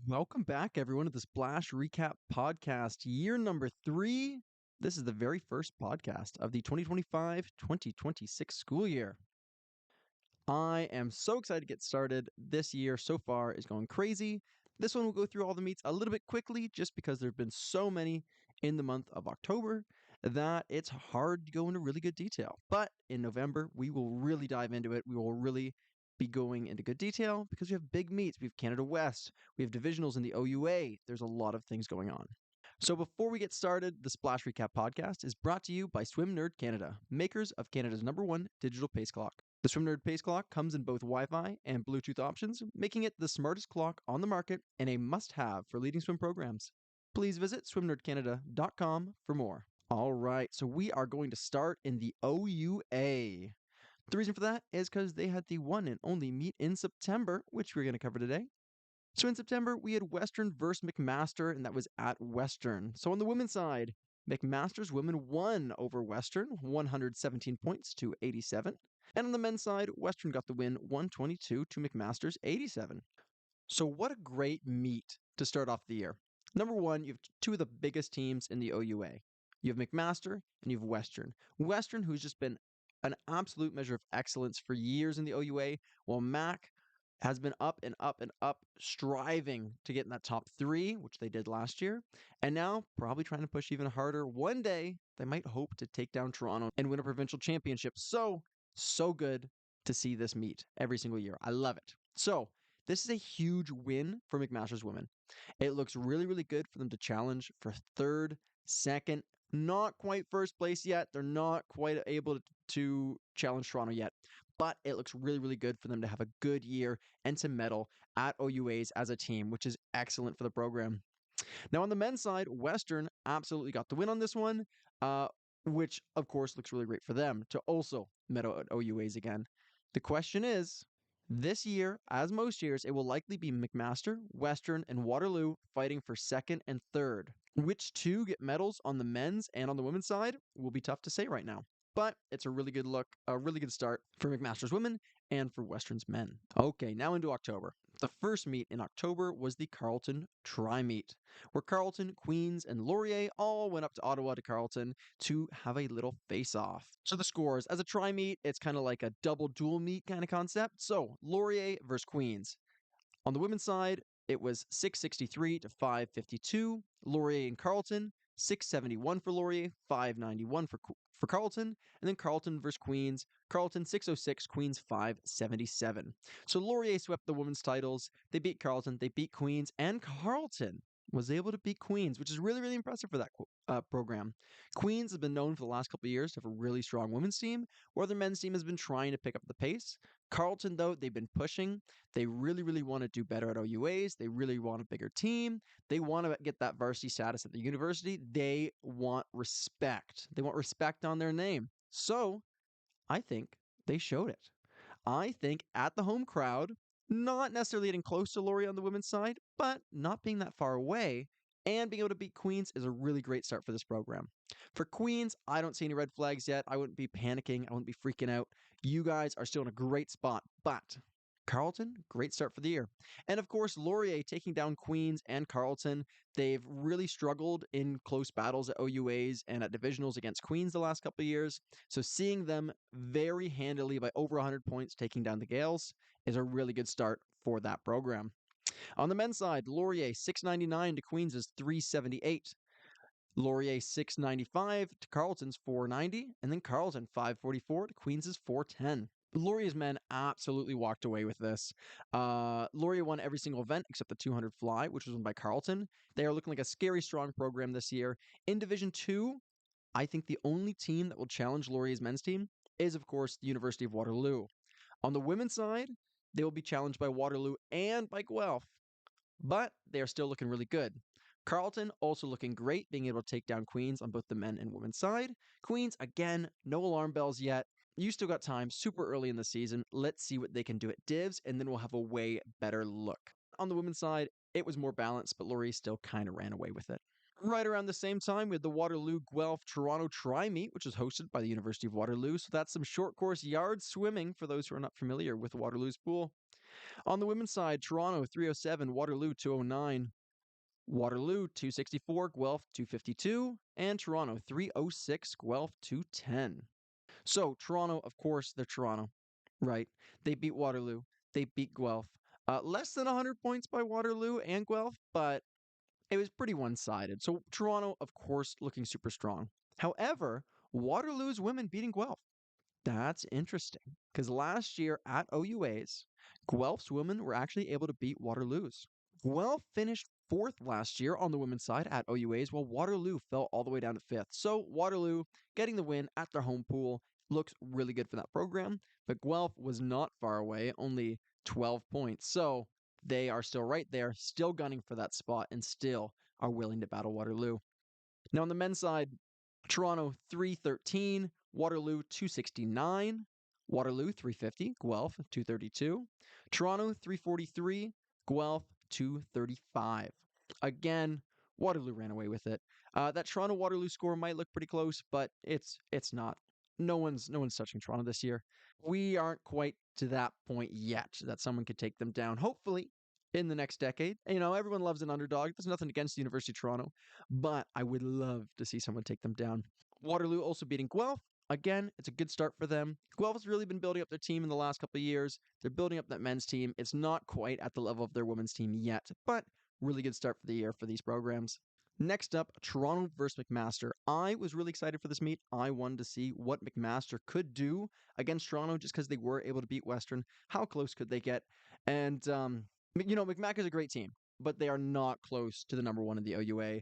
Welcome back, everyone, to the Splash Recap Podcast, year number 3. This is the very first podcast of the 2025-2026 school year. I am so excited to get started. This year so far is going crazy. This one will go through all the meets a little bit quickly just because there have been so many in the month of October that it's hard to go into really good detail. But in November, we will really dive into it. We will really be going into good detail because we have big meets. We have Canada West. We have divisionals in the OUA. There's a lot of things going on. So before we get started, the Splash Recap podcast is brought to you by Swim Nerd Canada, makers of Canada's #1 digital pace clock. The Swim Nerd Pace Clock comes in both Wi-Fi and Bluetooth options, making it the smartest clock on the market and a must-have for leading swim programs. Please visit swimnerdcanada.com for more. All right, so we are going to start in the OUA. The reason for that is because they had the one and only meet in September, which we're going to cover today. So in September, we had Western versus McMaster, and that was at Western. So on the women's side, McMaster's women won over Western, 117 points to 87. And on the men's side, Western got the win, 122 to McMaster's 87. So what a great meet to start off the year. Number one, you have two of the biggest teams in the OUA. You have McMaster and you have Western. Western, who's just been an absolute measure of excellence for years in the OUA, while Mac has been up and up and up, striving to get in that top 3, which they did last year, and now probably trying to push even harder. One day, they might hope to take down Toronto and win a provincial championship. So good to see this meet every single year. I love it. So this is a huge win for McMaster's women. It looks really, really good for them to challenge for third, second, not quite first place yet. They're not quite able to challenge Toronto yet, but it looks really, really good for them to have a good year and to medal at OUAs as a team, which is excellent for the program. Now, on the men's side, Western absolutely got the win on this one, which, of course, looks really great for them to also medal at OUAs again. The question is, this year, as most years, it will likely be McMaster, Western, and Waterloo fighting for second and third. Which two get medals on the men's and on the women's side will be tough to say right now. But it's a really good look, a really good start for McMaster's women and for Western's men. Okay, now into October. The first meet in October was the Carleton Tri-Meet, where Carleton, Queens, and Laurier all went up to Ottawa to Carleton to have a little face-off. So the scores, as a Tri-Meet, it's kind of like a double dual meet kind of concept. So Laurier versus Queens. On the women's side, it was 663 to 552. Laurier and Carleton, 671 for Laurier, 591 for Carleton, and then Carleton versus Queens. Carleton 606, Queens 577. So Laurier swept the women's titles. They beat Carleton, they beat Queens, and Carleton was able to beat Queens, which is really, really impressive for that program. Queens has been known for the last couple of years to have a really strong women's team, where their men's team has been trying to pick up the pace. Carleton, though, they've been pushing. They really, really want to do better at OUAs. They really want a bigger team. They want to get that varsity status at the university. They want respect. They want respect on their name. So I think they showed it. I think at the home crowd, not necessarily getting close to Laurier on the women's side, but not being that far away and being able to beat Queens is a really great start for this program. For Queens, I don't see any red flags yet. I wouldn't be panicking. I wouldn't be freaking out. You guys are still in a great spot, but Carleton, great start for the year. And of course, Laurier taking down Queens and Carleton. They've really struggled in close battles at OUAs and at divisionals against Queens the last couple of years. So seeing them very handily by over 100 points taking down the Gales is a really good start for that program. On the men's side, Laurier 699 to Queens' 378. Laurier 695 to Carleton's 490, and then Carleton 544 to Queens' 410. Laurier's men absolutely walked away with this. Laurier won every single event except the 200 fly, which was won by Carleton. They are looking like a scary strong program this year. In Division 2, I think the only team that will challenge Laurier's men's team is, of course, the University of Waterloo. On the women's side, they will be challenged by Waterloo and by Guelph, but they are still looking really good. Carleton also looking great, being able to take down Queens on both the men and women's side. Queens, again, no alarm bells yet. You still got time, super early in the season. Let's see what they can do at divs, and then we'll have a way better look. On the women's side, it was more balanced, but Laurier still kind of ran away with it. Right around the same time, we had the Waterloo Guelph Toronto Tri-Meet, which was hosted by the University of Waterloo. So that's some short course yard swimming for those who are not familiar with Waterloo's pool. On the women's side, Toronto 307, Waterloo 209, Waterloo 264, Guelph 252, and Toronto 306, Guelph 210. So Toronto, of course, they're Toronto, right? They beat Waterloo. They beat Guelph. Less than 100 points by Waterloo and Guelph, but it was pretty one-sided. So Toronto, of course, looking super strong. However, Waterloo's women beating Guelph. That's interesting because last year at OUAs, Guelph's women were actually able to beat Waterloo's. Guelph finished fourth last year on the women's side at OUAs, while Waterloo fell all the way down to fifth. So Waterloo getting the win at their home pool looks really good for that program. But Guelph was not far away, only 12 points. So they are still right there, still gunning for that spot, and still are willing to battle Waterloo. Now, on the men's side, Toronto 313, Waterloo 269, Waterloo 350, Guelph 232, Toronto 343, Guelph 235. Again, Waterloo ran away with it. That Toronto Waterloo score might look pretty close, but it's not. No one's touching Toronto this year. We aren't quite to that point yet that someone could take them down. Hopefully, in the next decade. Everyone loves an underdog. There's nothing against the University of Toronto, but I would love to see someone take them down. Waterloo also beating Guelph. Again, it's a good start for them. Guelph has really been building up their team in the last couple of years. They're building up that men's team. It's not quite at the level of their women's team yet, but really good start for the year for these programs. Next up, Toronto versus McMaster. I was really excited for this meet. I wanted to see what McMaster could do against Toronto just because they were able to beat Western. How close could they get? And, McMac is a great team, but they are not close to the number one in the OUA.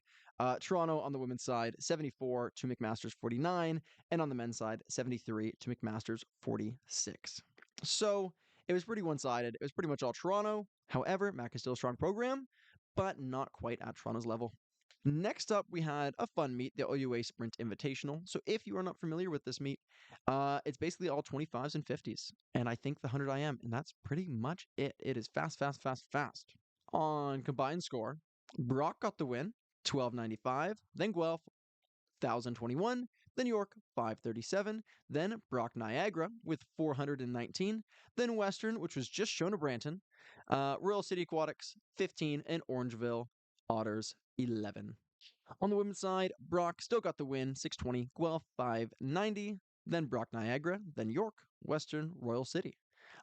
Toronto on the women's side, 74 to McMaster's 49, and on the men's side, 73 to McMaster's 46. So it was pretty one-sided. It was pretty much all Toronto. However, Mac is still a strong program, but not quite at Toronto's level. Next up, we had a fun meet, the OUA Sprint Invitational. So if you are not familiar with this meet, it's basically all 25s and 50s, and I think the 100 IM, and that's pretty much it. It is fast, fast, fast, fast. On combined score, Brock got the win, 1295, then Guelph, 1021, then York, 537, then Brock Niagara with 419, then Western, which was just shown to Branton, Royal City Aquatics, 15, and Orangeville Otters, 11. On the women's side, Brock still got the win, 620, Guelph 590, then Brock Niagara, then York, Western, Royal City.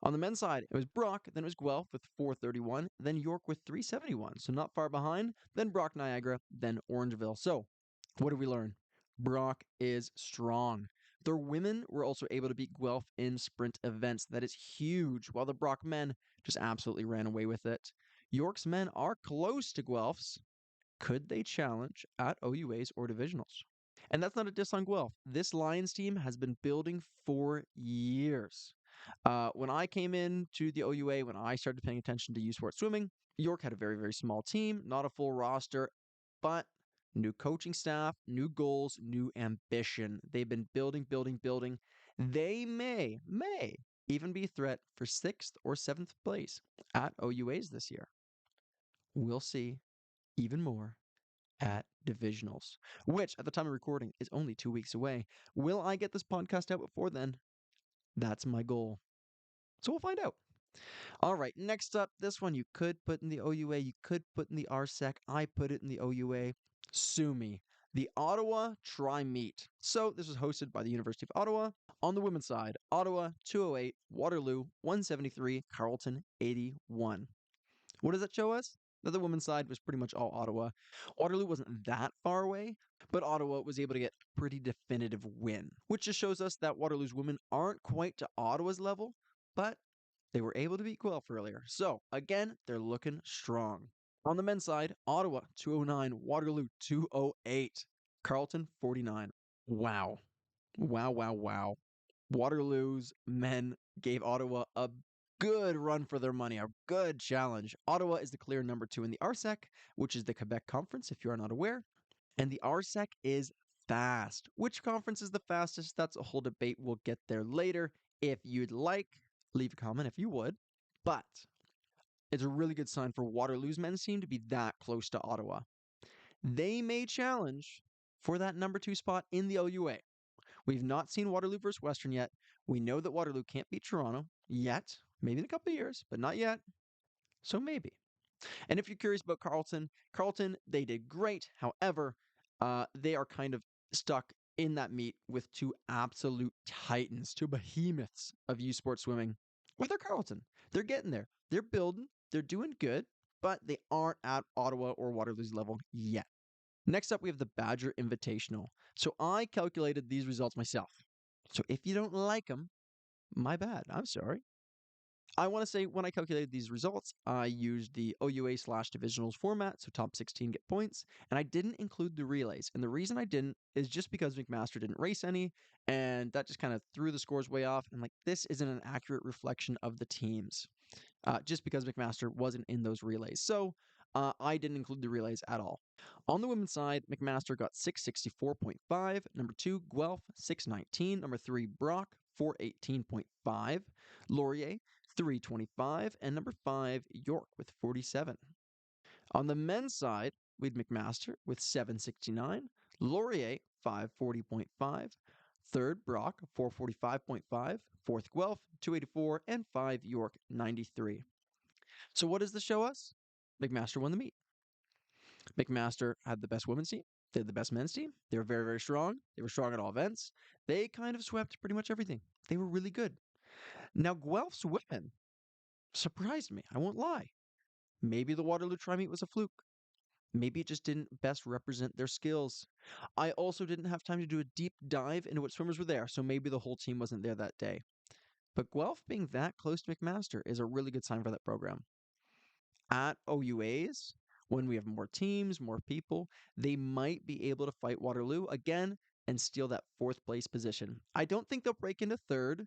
On the men's side, it was Brock, then it was Guelph with 431, then York with 371, so not far behind, then Brock Niagara, then Orangeville. So, what did we learn? Brock is strong. Their women were also able to beat Guelph in sprint events. That is huge, while the Brock men just absolutely ran away with it. York's men are close to Guelph's. Could they challenge at OUAs or divisionals? And that's not a diss on Guelph. This Lions team has been building for years. When I came into the OUA, when I started paying attention to USPORTS swimming, York had a very, very small team, not a full roster, but new coaching staff, new goals, new ambition. They've been building, building, building. They may even be a threat for 6th or 7th place at OUAs this year. We'll see even more at divisionals, which at the time of recording is only 2 weeks away. Will I get this podcast out before then? That's my goal. So we'll find out. All right, next up, this one you could put in the OUA, you could put in the RSEC. I put it in the OUA. Sue me. The Ottawa Tri-Meet. So this was hosted by the University of Ottawa. On the women's side, Ottawa 208, Waterloo 173, Carleton 81. What does that show us? That the women's side was pretty much all Ottawa. Waterloo wasn't that far away, but Ottawa was able to get a pretty definitive win, which just shows us that Waterloo's women aren't quite to Ottawa's level, but they were able to beat Guelph earlier. So, again, they're looking strong. On the men's side, Ottawa 209, Waterloo 208, Carleton 49. Wow. Wow, wow, wow. Waterloo's men gave Ottawa a good run for their money, a good challenge. Ottawa is the clear number 2 in the RSEC, which is the Quebec Conference, if you are not aware. And the RSEC is fast. Which conference is the fastest? That's a whole debate. We'll get there later. If you'd like, leave a comment if you would. But it's a really good sign for Waterloo's men's team to be that close to Ottawa. They may challenge for that number 2 spot in the OUA. We've not seen Waterloo versus Western yet. We know that Waterloo can't beat Toronto yet. Maybe in a couple of years, but not yet. So maybe. And if you're curious about Carleton, they did great. However, they are kind of stuck in that meet with two absolute titans, two behemoths of U Sport swimming. With their Carleton, they're getting there. They're building. They're doing good, but they aren't at Ottawa or Waterloo's level yet. Next up, we have the Badger Invitational. So I calculated these results myself. So if you don't like them, my bad. I'm sorry. I want to say when I calculated these results, I used the OUA/divisionals format, so top 16 get points, and I didn't include the relays. And the reason I didn't is just because McMaster didn't race any, and that just kind of threw the scores way off. And like, this isn't an accurate reflection of the teams, just because McMaster wasn't in those relays. So I didn't include the relays at all. On the women's side, McMaster got 664.5, number 2, Guelph 619, number 3, Brock 418.5, Laurier 325, and number 5, York with 47. On the men's side, we had McMaster with 769, Laurier 540.5, third Brock 445.5, fourth Guelph 284, and 5 York 93. So what does this show us? McMaster won the meet. McMaster had the best women's team. They had the best men's team. They were very, very strong. They were strong at all events. They kind of swept pretty much everything. They were really good. Now, Guelph's women surprised me. I won't lie. Maybe the Waterloo tri-meet was a fluke. Maybe it just didn't best represent their skills. I also didn't have time to do a deep dive into what swimmers were there, so maybe the whole team wasn't there that day. But Guelph being that close to McMaster is a really good sign for that program. At OUAs, when we have more teams, more people, they might be able to fight Waterloo again and steal that fourth place position. I don't think they'll break into third,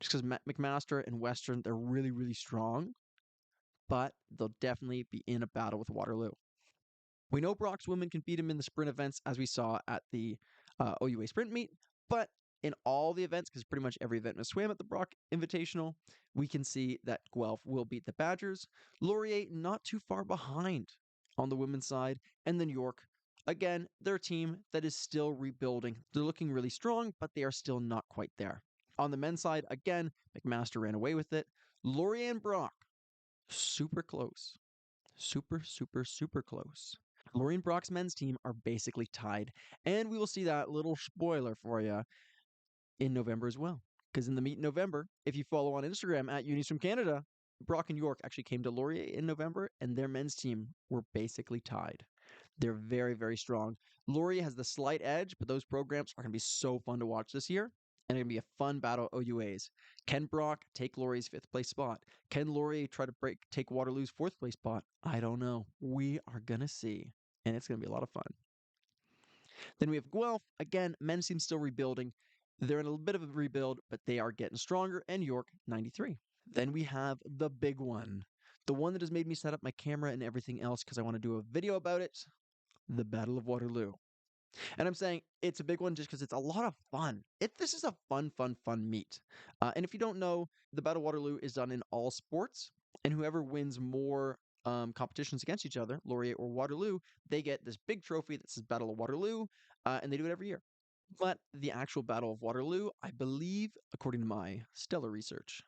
just because McMaster and Western, they're really, really strong, but they'll definitely be in a battle with Waterloo. We know Brock's women can beat him in the sprint events, as we saw at the OUA sprint meet, but in all the events, because pretty much every event was swam at the Brock Invitational, we can see that Guelph will beat the Badgers. Laurier not too far behind on the women's side, and then York. Again, they're a team that is still rebuilding. They're looking really strong, but they are still not quite there. On the men's side, again, McMaster ran away with it. Laurier and Brock, super close. Super, super, super close. Laurier and Brock's men's team are basically tied, and we will see that little spoiler for you in November as well. Because in the meet in November, if you follow on Instagram at Unis from Canada, Brock and York actually came to Laurier in November, and their men's team were basically tied. They're very, very strong. Laurier has the slight edge, but those programs are going to be so fun to watch this year, and it's going to be a fun battle of OUAs. Can Brock take Laurier's fifth place spot? Can Laurier try to take Waterloo's fourth place spot? I don't know. We are going to see, and it's going to be a lot of fun. Then we have Guelph. Again, men's team still rebuilding. They're in a bit of a rebuild, but they are getting stronger. And York, 93. Then we have the big one. The one that has made me set up my camera and everything else because I want to do a video about it. The Battle of Waterloo. And I'm saying it's a big one just because it's a lot of fun. This is a fun, fun, fun meet. And if you don't know, the Battle of Waterloo is done in all sports. And whoever wins more competitions against each other, Laurier or Waterloo, they get this big trophy that says Battle of Waterloo, and they do it every year. But the actual Battle of Waterloo, I believe, according to my stellar research,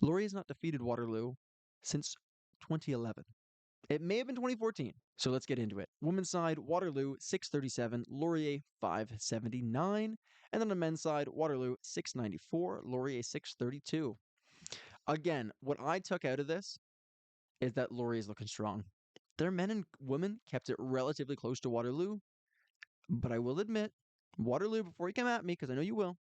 Laurier has not defeated Waterloo since 2011. It may have been 2014. So let's get into it. Women's side, Waterloo 637, Laurier 579. And then on the men's side, Waterloo 694, Laurier 632. Again, what I took out of this is that Laurier is looking strong. Their men and women kept it relatively close to Waterloo. But I will admit, Waterloo, before you come at me, because I know you will,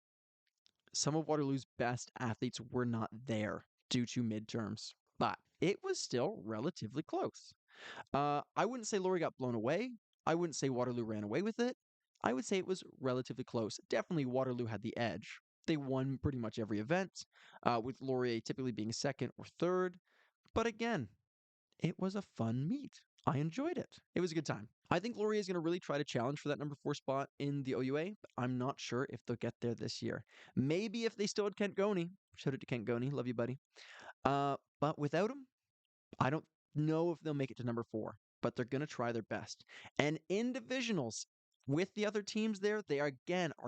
some of Waterloo's best athletes were not there due to midterms. But it was still relatively close. I wouldn't say Laurier got blown away. I wouldn't say Waterloo ran away with it. I would say it was relatively close. Definitely Waterloo had the edge. They won pretty much every event, with Laurier typically being second or third. But again, it was a fun meet. I enjoyed it. It was a good time. I think Laurier is going to really try to challenge for that number 4 spot in the OUA, but I'm not sure if they'll get there this year. Maybe if they still had Kent Goney. Shout out to Kent Goney. Love you, buddy. But without him, I don't know if they'll make it to number 4, but they're going to try their best. And in divisionals, with the other teams there, they are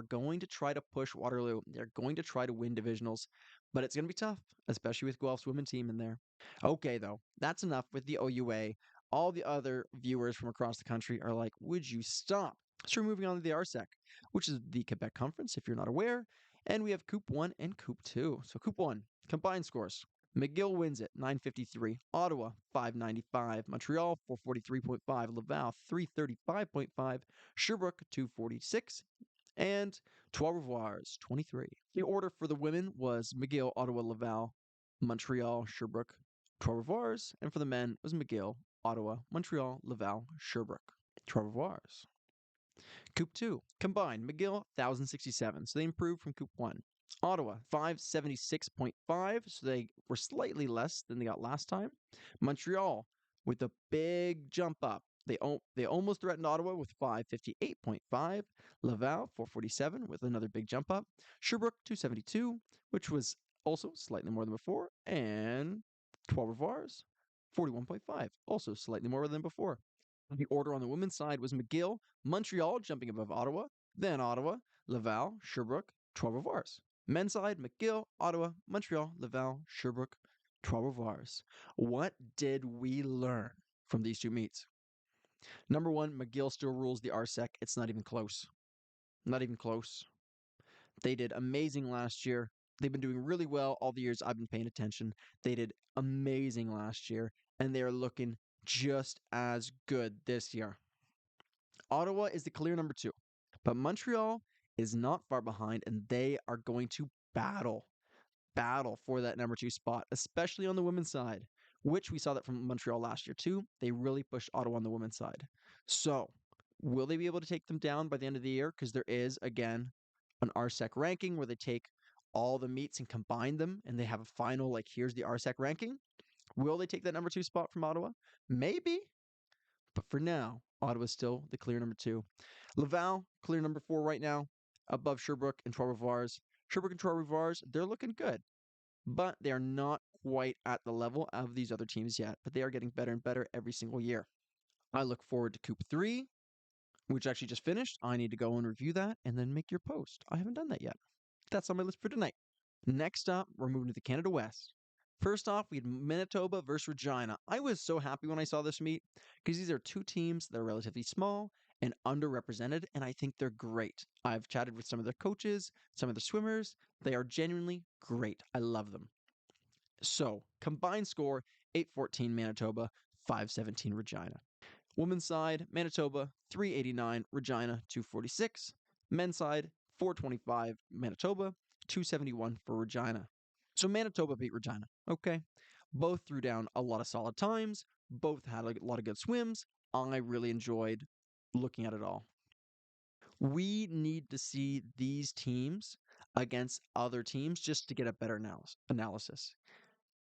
going to try to push Waterloo. They're going to try to win divisionals. but it's going to be tough, especially with Guelph's women team in there. Okay, though, that's enough with the OUA. All the other viewers from across the country are like, would you stop? So we're moving on to the RSEC, which is the Quebec Conference, if you're not aware. And we have Coop 1 and Coop 2. So Coop 1, combined scores. McGill wins it, 953. Ottawa, 595. Montreal, 443.5. Laval, 335.5. Sherbrooke, 246 and Trois Rivières, 23. The order for the women was McGill, Ottawa, Laval, Montreal, Sherbrooke, Trois Rivières, and for the men was McGill, Ottawa, Montreal, Laval, Sherbrooke, Trois Rivières. Coop 2, combined, McGill, 1,067, so they improved from Coop 1. Ottawa, 576.5, so they were slightly less than they got last time. Montreal, with a big jump up. They almost threatened Ottawa with 558.5. Laval, 447, with another big jump up. Sherbrooke, 272, which was also slightly more than before. And Trois Rivières, 41.5, also slightly more than before. The order on the women's side was McGill, Montreal jumping above Ottawa, then Ottawa, Laval, Sherbrooke, Trois Rivières. Men's side, McGill, Ottawa, Montreal, Laval, Sherbrooke, Trois Rivières. What did we learn from these two meets? Number one, McGill still rules the RSEC. It's not even close. Not even close. They did amazing last year. They've been doing really well all the years I've been paying attention. They did amazing last year, and they are looking just as good this year. Ottawa is the clear number two, but Montreal is not far behind, and they are going to battle for that number two spot, especially on the women's side, which we saw that from Montreal last year too. They really pushed Ottawa on the women's side. So, will they be able to take them down by the end of the year? Because there is, again, an RSEC ranking where they take all the meets and combine them, and they have a final, like, here's the RSEC ranking. Will they take that number two spot from Ottawa? Maybe. But for now, Ottawa's still the clear number two. Laval, clear number four right now, above Sherbrooke and Trois Rivières. Sherbrooke and Trois Rivières, they're looking good, but they are not quite at the level of these other teams yet. But they are getting better and better every single year. I look forward to Coop 3, which actually just finished. I need to go and review that and then make your post. I haven't done that yet. That's on my list for tonight. Next up, we're moving to the Canada West. First off, we had Manitoba versus Regina. I was so happy when I saw this meet because these are two teams that are relatively small and underrepresented, and I think they're great. I've chatted with some of their coaches, some of the swimmers. They are genuinely great. I love them. So, combined score 814 Manitoba, 517 Regina. Women's side, Manitoba 389, Regina 246. Men's side, 425, Manitoba 271 for Regina. So Manitoba beat Regina. Okay. Both threw down a lot of solid times. Both had a lot of good swims. I really enjoyed looking at it all. We need to see these teams against other teams just to get a better analysis.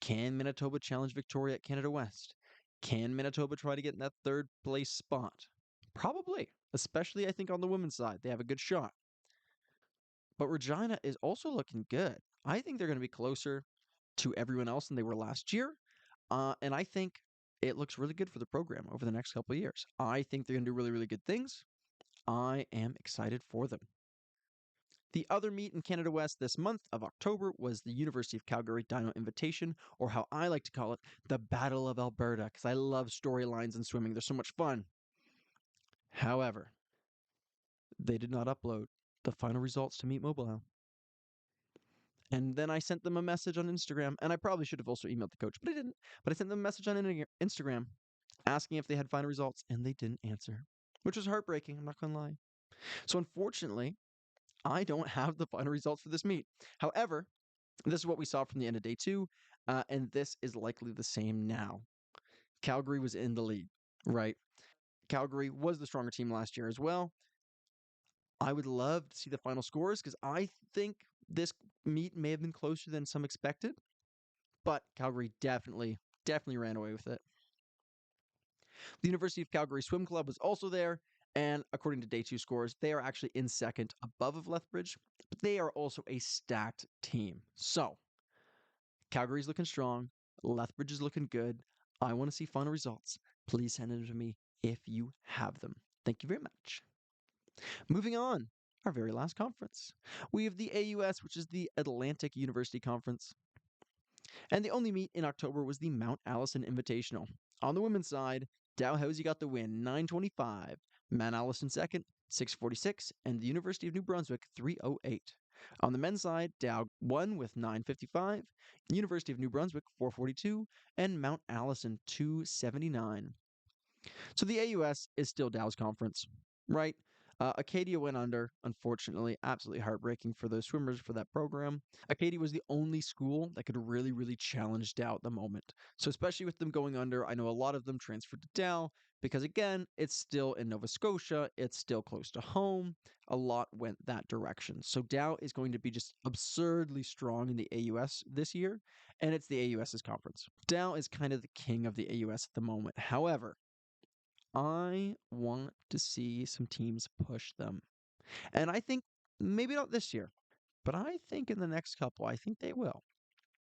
Can Manitoba challenge Victoria at Canada West? Can Manitoba try to get in that third place spot? Probably, especially I think on the women's side. They have a good shot. But Regina is also looking good. I think they're going to be closer to everyone else than they were last year. And I think it looks really good for the program over the next couple of years. I think they're going to do really, really good things. I am excited for them. The other meet in Canada West this month of October was the University of Calgary Dino Invitation, or how I like to call it, the Battle of Alberta, because I love storylines in swimming. They're so much fun. However, they did not upload the final results to Meet Mobile. And then I sent them a message on Instagram, and I probably should have also emailed the coach, but I didn't. But I sent them a message on Instagram asking if they had final results, and they didn't answer, which was heartbreaking. I'm not going to lie. So unfortunately, I don't have the final results for this meet. However, this is what we saw from the end of day two, and this is likely the same now. Calgary was in the lead, right? Calgary was the stronger team last year as well. I would love to see the final scores because I think this meet may have been closer than some expected, but Calgary definitely ran away with it. The University of Calgary Swim Club was also there, and according to day two scores, they are actually in second above of Lethbridge, but they are also a stacked team. So, Calgary's looking strong. Lethbridge is looking good. I want to see final results. Please send them to me if you have them. Thank you very much. Moving on. our very last conference. We have the AUS, which is the Atlantic University Conference, and the only meet in October was the Mount Allison Invitational. On the women's side, Dalhousie got the win 925, Mount Allison second 646, and the University of New Brunswick 308. On the men's side, Dow won with 955, University of New Brunswick 442, and Mount Allison 279. So the AUS is still Dow's conference, right? Acadia went under, unfortunately. Absolutely heartbreaking for those swimmers for that program. Acadia was the only school that could really, really challenge Dow at the moment. So, especially with them going under, I know a lot of them transferred to Dow because, again, it's still in Nova Scotia, it's still close to home. A lot went that direction. So, Dow is going to be just absurdly strong in the AUS this year, and it's the AUS's conference. Dow is kind of the king of the AUS at the moment. However, I want to see some teams push them. And I think maybe not this year, but I think in the next couple, I think they will.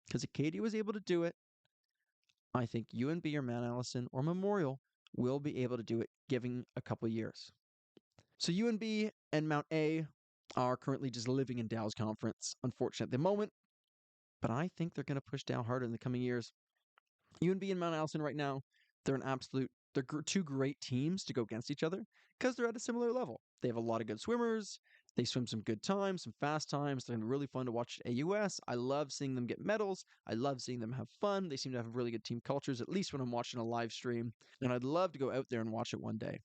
Because Acadia was able to do it. I think UNB or Mount Allison or Memorial will be able to do it, giving a couple years. So UNB and Mount A are currently just living in Dow's conference, unfortunately at the moment. But I think they're going to push Dow harder in the coming years. UNB and Mount Allison right now, they're two great teams to go against each other because they're at a similar level. They have a lot of good swimmers. They swim some good times, some fast times. They're really fun to watch at AUS. I love seeing them get medals. I love seeing them have fun. They seem to have really good team cultures, at least when I'm watching a live stream. And I'd love to go out there and watch it one day.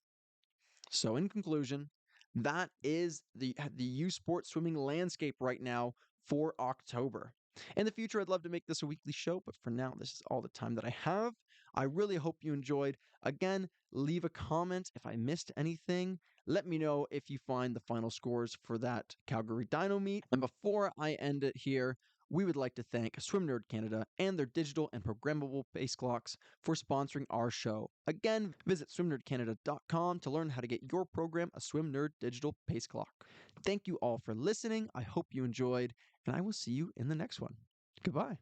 So, in conclusion, that is the U Sports swimming landscape right now for October. In the future, I'd love to make this a weekly show, but for now, this is all the time that I have. I really hope you enjoyed. Again, leave a comment if I missed anything. Let me know if you find the final scores for that Calgary Dino meet. And before I end it here, we would like to thank Swim Nerd Canada and their digital and programmable pace clocks for sponsoring our show. Again, visit swimnerdcanada.com to learn how to get your program a Swim Nerd digital pace clock. Thank you all for listening. I hope you enjoyed, and I will see you in the next one. Goodbye.